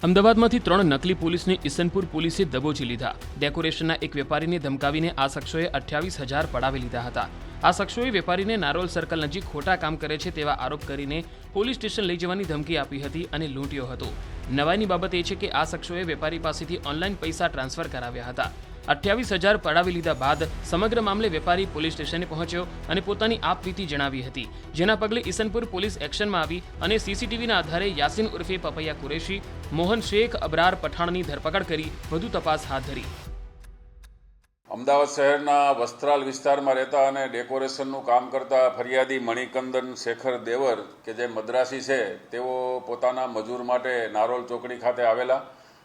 અમદાવાદમાંથી 3 નકલી પોલીસને ઈસનપુર પોલીસે દબોચી લીધા। ડેકોરેશનના એક વેપારીને ધમકાવીને આ શખ્સોએ 28,000 પડાવી લીધા હતા। આ શખ્સોએ વેપારીને નારોલ સર્કલ નજીક ખોટા કામ કરે છે તેવા આરોપ કરીને પોલીસ સ્ટેશન લઈ જવાની ધમકી આપી હતી અને લૂંટ્યો હતો। નવાઈની બાબત એ છે કે આ શખ્સોએ વેપારી પાસેથી ઓનલાઈન પૈસા ટ્રાન્સફર કરાવ્યા હતા। 28,000 પડાવી લીધા બાદ સમગ્ર મામલે વેપારી પોલીસ સ્ટેશને પહોંચ્યો અને પોતાની આપવીતી જણાવી હતી, જેના પગલે ઈસનપુર પોલીસ એક્શનમાં આવી અને સીસીટીવીના આધારે યાસીન ઉર્ફે પપૈયા કુરેશી, મોહન શેખ, અબરાર પઠાણની ધરપકડ કરી વધુ તપાસ હાથ ધરી। અમદાવાદ શહેરના વસ્ત્રાલ વિસ્તારમાં રહેતા અને ડેકોરેશનનું કામ કરતા ફરિયાદી મણિકંદન શેખર દેવર કે જે મદ્રાસી છે, તેઓ પોતાના મજૂર માટે નારોલ ચોકડી ખાતે આવેલા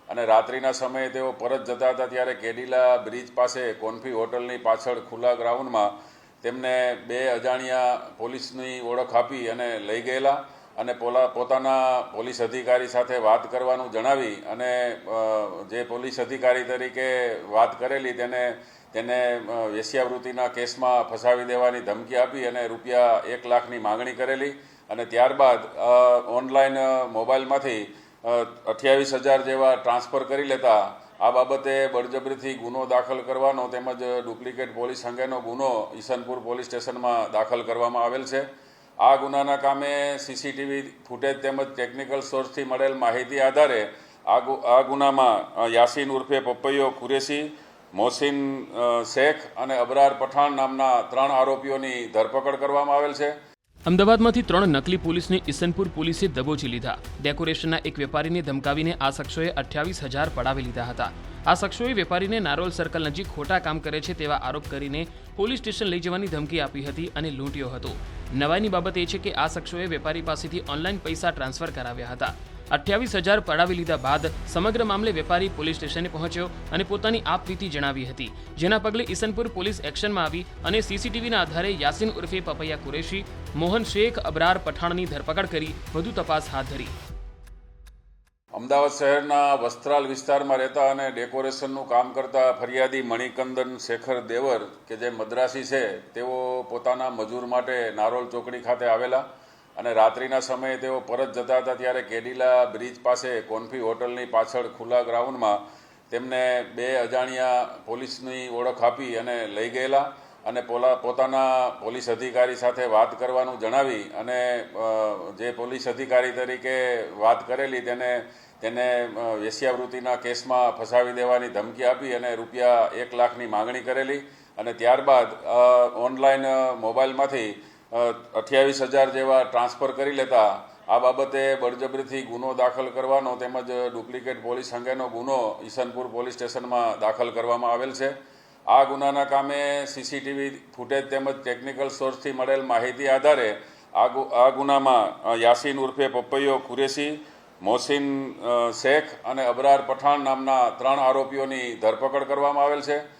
અને રાત્રિના સમયે તેઓ પરત જતા હતા ત્યારે કેડીલા બ્રિજ પાસે કોન્ફી હોટલની પાછળ ખુલ્લા ગ્રાઉન્ડમાં તેમને 2 અજાણ્યા પોલીસની ઓળખ આપી અને લઈ ગયેલા અને પોતાના પોલીસ અધિકારી સાથે વાત કરવાનું જણાવી અને જે પોલીસ અધિકારી તરીકે વાત કરેલી તેને વેશ્યાવૃત્તિના કેસમાં ફસાવી દેવાની ધમકી આપી અને રૂપિયા 1 લાખની માંગણી કરેલી અને ત્યારબાદ ઓનલાઈન મોબાઈલમાંથી 28,000 જેવા ટ્રાન્સફર કરી લેતા આ બાબતે બળજબરીથી ગુનો દાખલ કરવાનો તેમજ ડુપ્લિકેટ પોલીસ અંગેનો ગુનો ઈસનપુર પોલીસ સ્ટેશનમાં દાખલ કરવામાં આવેલ છે। આ ગુનાના કામે સીસીટીવી ફૂટેજ તેમજ ટેકનિકલ સોર્સથી મળેલ માહિતી આધારે આ ગુનામાં યાસીન ઉર્ફે પપૈયો કુરેશી, મોહસિન શેખ અને અબરાર પઠાણ નામના 3 આરોપીઓની ધરપકડ કરવામાં આવેલ છે। અમદાવાદમાંથી 3 નકલી પોલીસને ઈસનપુર પોલીસે દબોચી લીધા। ડેકોરેશનના એક વેપારીને ધમકાવીને આ શખ્સોએ 28,000 પડાવી લીધા હતા। આ શખ્સોએ વેપારીને નારોલ સર્કલ નજીક ખોટા કામ કરે છે તેવા આરોપ કરીને પોલીસ સ્ટેશન લઈ જવાની ધમકી આપી હતી અને લૂંટ્યો હતો। નવાઈની બાબત એ છે કે આ શખ્સોએ વેપારી પાસેથી ઓનલાઈન પૈસા ટ્રાન્સફર કરાવ્યા હતા। 28,000 પડાવી લીધા બાદ સમગ્ર મામલે વેપારી પોલીસ સ્ટેશને પહોંચ્યો અને પોતાની આપવીતી જણાવી હતી, જેના પગલે ઈસનપુર પોલીસ એક્શનમાં આવી અને સીસીટીવીના આધારે યાસીન ઉર્ફે પપૈયા કુરેશી, મોહન શેખ, અબરાર પઠાણની ધરપકડ કરી વધુ તપાસ હાથ ધરી। અમદાવાદ શહેરના વસ્ત્રાલ વિસ્તારમાં રહેતા અને ડેકોરેશનનું કામ કરતા ફરિયાદી મણિકંદન શેખર દેવર કે જે મદ્રાસી છે, તેઓ પોતાના મજૂર માટે નારોલ ચોકડી ખાતે આવેલા અને રાત્રિના સમયે તેઓ પરત જતા હતા ત્યારે કેડીલા બ્રિજ પાસે કોન્ફી હોટલની પાછળ ખુલ્લા ગ્રાઉન્ડમાં તેમને 2 અજાણ્યા પોલીસની ઓળખ આપી અને લઈ ગયેલા અને પોતાના પોલીસ અધિકારી સાથે વાત કરવાનું જણાવી અને જે પોલીસ અધિકારી તરીકે વાત કરેલી તેને વેશ્યાવૃત્તિના કેસમાં ફસાવી દેવાની ધમકી આપી અને રૂપિયા 1 લાખની માંગણી કરેલી અને ત્યારબાદ ઓનલાઈન મોબાઈલમાંથી 28,000 જેવા ટ્રાન્સફર કરી લેતા આ બાબતે બળજબરીથી ગુનો દાખલ કરવાનો તેમજ ડુપ્લિકેટ પોલીસ અંગેનો ગુનો ઈસનપુર પોલીસ સ્ટેશનમાં દાખલ કરવામાં આવેલ છે। આ ગુનાના કામે સીસીટીવી ફૂટેજ તેમજ ટેકનિકલ સોર્સથી મળેલ માહિતી આધારે આ ગુનામાં યાસીન ઉર્ફે પપૈયો કુરેશી, મોહસિન શેખ અને અબરાર પઠાણ નામના 3 આરોપીઓની ધરપકડ કરવામાં આવેલ છે।